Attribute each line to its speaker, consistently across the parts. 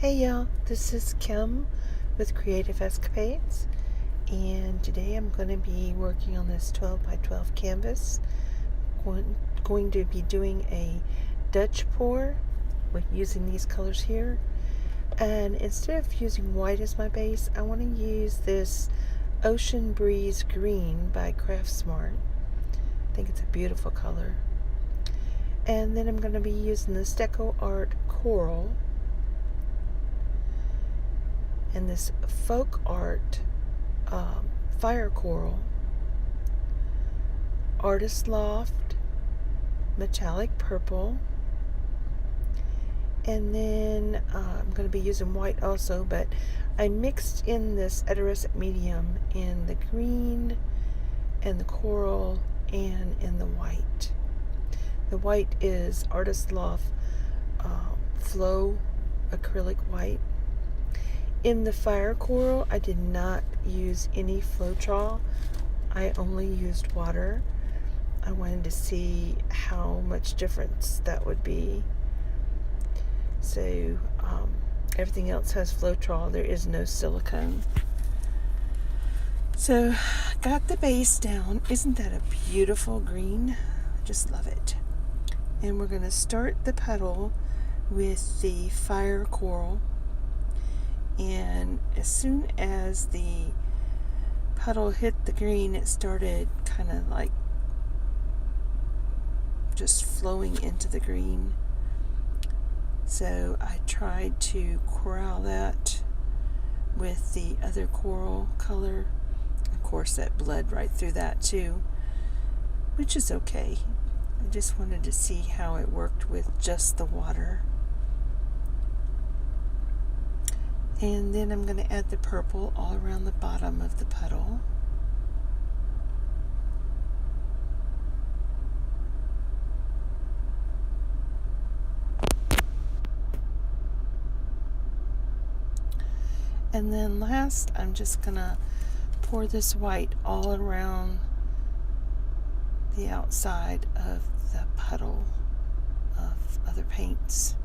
Speaker 1: Hey y'all, this is Kim with Creative Escapades, and today I'm going to be working on this 12 by 12 canvas. Going to be doing a Dutch pour with using these colors here, and instead of using white as my base, I want to use this Ocean Breeze Green by Craftsmart. I think it's a beautiful color. And then I'm going to be using the Deco Art Coral and this Folk Art Fire Coral, Artist Loft Metallic Purple, and then I'm going to be using white also, but I mixed in this Edorescent medium in the green and the coral and in the white. The white is Artist Loft Flow Acrylic White. In the fire coral, I did not use any Floetrol. I only used water. I wanted to see how much difference that would be. So everything else has Floetrol. There is no silicone. So got the base down. Isn't that a beautiful green? I just love it. And we're going to start the petal with the fire coral. And as soon as the petal hit the green, it started kind of like just flowing into the green. So I tried to corral that with the other coral color. Of course, that bled right through that too, which is okay. I just wanted to see how it worked with just the water. And then I'm going to add the purple all around the bottom of the petal. And then last, I'm just going to pour this white all around the outside of the petal of other paints.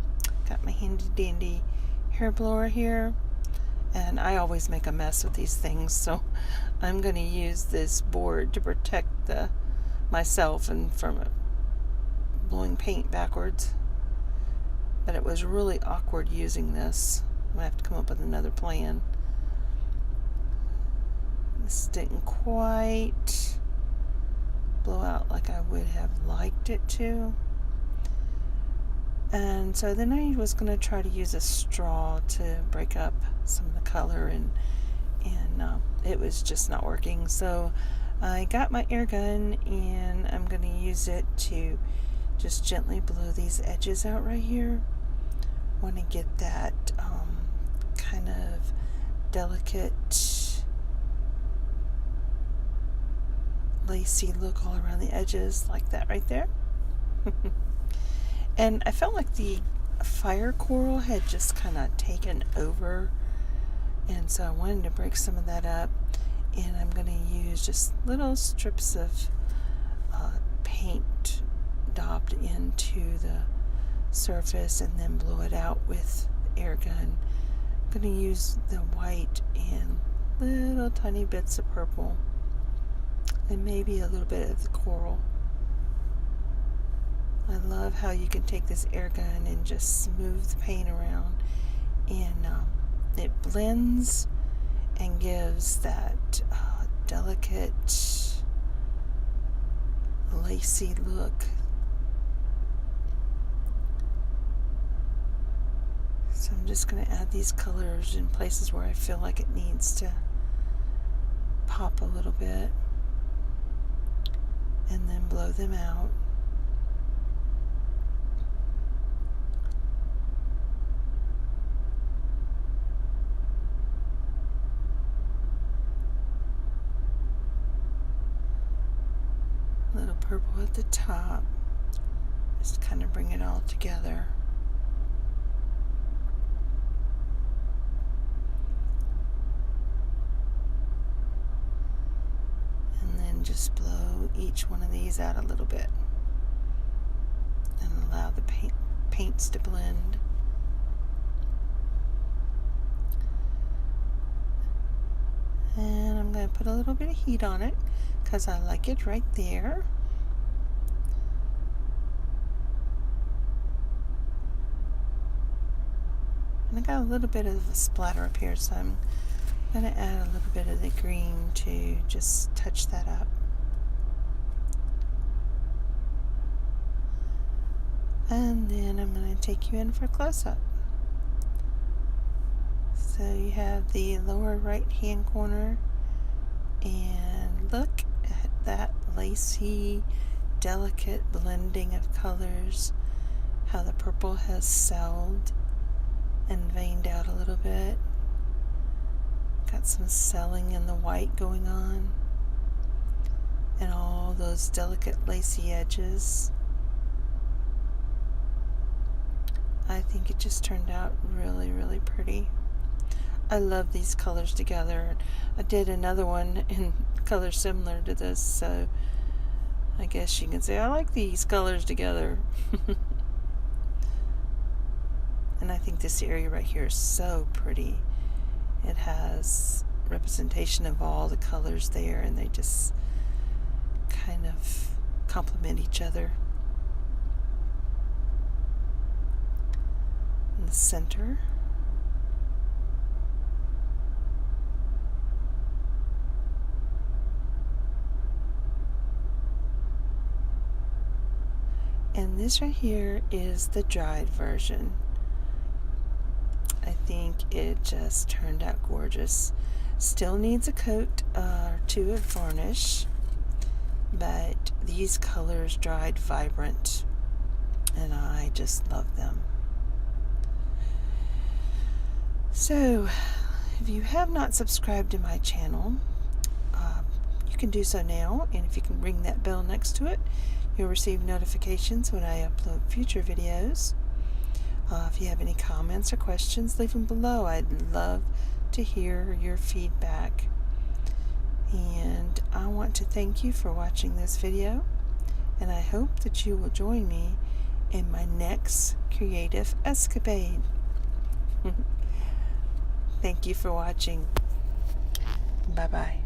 Speaker 1: Got my handy dandy hair blower here, and I always make a mess with these things, so I'm going to use this board to protect myself and from blowing paint backwards. But it was really awkward using this. I'm going to have to come up with another plan. This didn't quite blow out like I would have liked it to. And so then I was going to try to use a straw to break up some of the color, and it was just not working. So I got my air gun, and I'm going to use it to just gently blow these edges out right here. Want to get that kind of delicate lacy look all around the edges, like that right there. And I felt like the fire coral had just kind of taken over, and so I wanted to break some of that up, and I'm going to use just little strips of paint daubed into the surface and then blow it out with the air gun. I'm going to use the white and little tiny bits of purple and maybe a little bit of the coral. I love how you can take this air gun and just smooth the paint around, and it blends and gives that delicate lacy look. So I'm just going to add these colors in places where I feel like it needs to pop a little bit, and then blow them out. Little purple at the top, just kind of bring it all together. And then just blow each one of these out a little bit and allow the paints to blend. put a little bit of heat on it because I like it right there. And I got a little bit of a splatter up here, so I'm going to add a little bit of the green to just touch that up. And then I'm going to take you in for a close-up. So you have the lower right hand corner, and look at that lacy, delicate blending of colors, how the purple has celled and veined out a little bit. Got some celling in the white going on, and all those delicate lacy edges. I think it just turned out really, really pretty. I love these colors together. I did another one in colors similar to this, so I guess you can say I like these colors together. And I think this area right here is so pretty. It has representation of all the colors there, and they just kind of complement each other. In the center, and this right here is the dried version. I think it just turned out gorgeous. Still needs a coat or two of varnish, but these colors dried vibrant, and I just love them. So, if you have not subscribed to my channel, you can do so now, and if you can ring that bell next to it, you'll receive notifications when I upload future videos. If you have any comments or questions, leave them below. I'd love to hear your feedback. And I want to thank you for watching this video, and I hope that you will join me in my next creative escapade. Thank you for watching. Bye-bye.